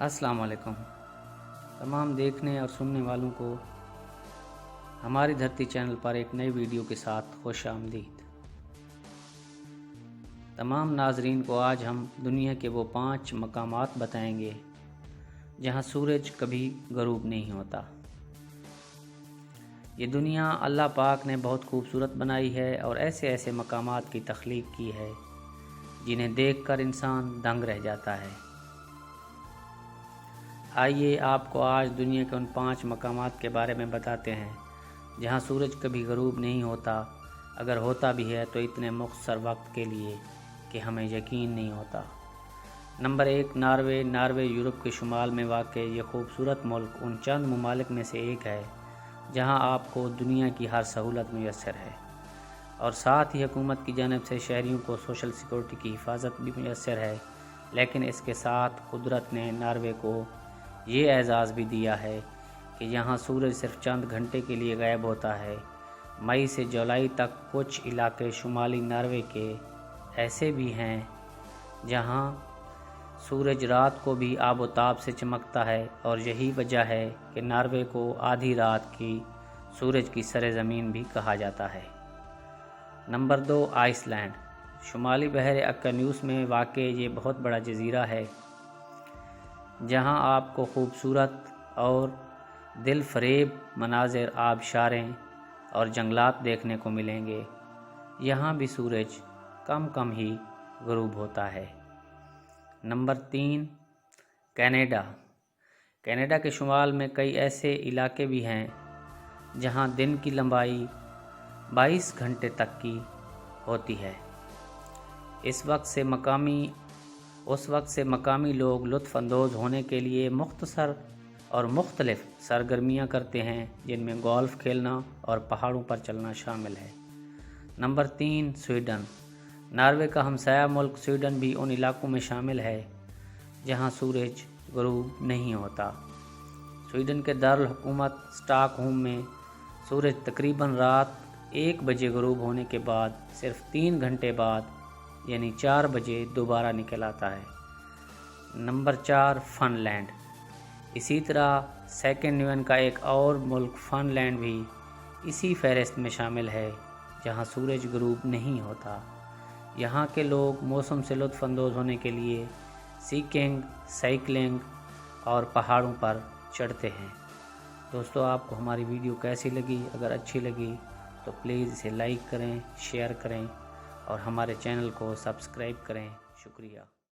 अस्सलाम वालेकुम। तमाम देखने और सुनने वालों को हमारी धरती चैनल पर एक नई वीडियो के साथ खुश आमदीद। तमाम नाजरीन को आज हम दुनिया के वो 5 मकामात बताएंगे जहां सूरज कभी गरूब नहीं होता। ये दुनिया अल्लाह पाक ने बहुत खूबसूरत बनाई है और ऐसे ऐसे मकामात की तख्लीक की है जिन्हें देखकर इंसान दंग रह जाता है। आइए आपको आज दुनिया के उन 5 मकामात के बारे में बताते हैं जहां सूरज कभी गरूब नहीं होता। अगर होता भी है तो इतने मुख्तसर वक्त के लिए कि हमें यकीन नहीं होता। Number 1, Norway. नॉर्वे यूरोप के शुमाल में वाक़ ये खूबसूरत मुल्क उन चंद ममालिक में से एक है जहां आपको दुनिया की हर सहूलत मुयस्सर है और साथ ही हुकूमत की जानिब से शहरियों को सोशल सिक्योरिटी की हिफाजत भी मुयस्सर है। लेकिन इसके साथ कुदरत ने नॉर्वे को ये एजाज़ भी दिया है कि यहाँ सूरज सिर्फ चंद घंटे के लिए गायब होता है। मई से जुलाई तक कुछ इलाके शुमाली नॉर्वे के ऐसे भी हैं जहाँ सूरज रात को भी आबोताब से चमकता है और यही वजह है कि नॉर्वे को आधी रात की सूरज की सरज़मीन भी कहा जाता है। Number 2, Iceland. शुमाली बहर अक्यानूस में वाक़ ये बहुत बड़ा जज़ीरा है जहां आपको खूबसूरत और दिल फरेब मनाज़िर, आबशारें और जंगलात देखने को मिलेंगे। यहाँ भी सूरज कम कम ही गरूब होता है। Number 3, Canada. कनाडा के शुमाल में कई ऐसे इलाके भी हैं जहां दिन की लंबाई 22 घंटे तक की होती है। उस वक्त से मकामी लोग लुत्फ़ अंदोज़ होने के लिए मुख्तसर और मुख्तलिफ सरगर्मियाँ करते हैं जिनमें गोल्फ़ खेलना और पहाड़ों पर चलना शामिल है। Number 3, Sweden. नॉर्वे का हमसाया मुल्क स्वीडन भी उन इलाकों में शामिल है जहां सूरज गरूब नहीं होता। स्वीडन के दारुल हुकूमत स्टॉकहोम में सूरज तकरीबन रात 1 बजे गरूब होने के बाद सिर्फ 3 घंटे बाद यानी 4 बजे दोबारा निकल आता है। नंबर 4, फ़नलैंड। इसी तरह सेकंड यूएन का एक और मुल्क फ़नलैंड भी इसी फहरिस्त में शामिल है जहां सूरज गरूब नहीं होता। यहाँ के लोग मौसम से लुत्फ़ अंदोज़ होने के लिए स्कीइंग, साइकिलिंग और पहाड़ों पर चढ़ते हैं। दोस्तों, आपको हमारी वीडियो कैसी लगी? अगर अच्छी लगी तो प्लीज़ इसे लाइक करें, शेयर करें और हमारे चैनल को सब्सक्राइब करें। शुक्रिया।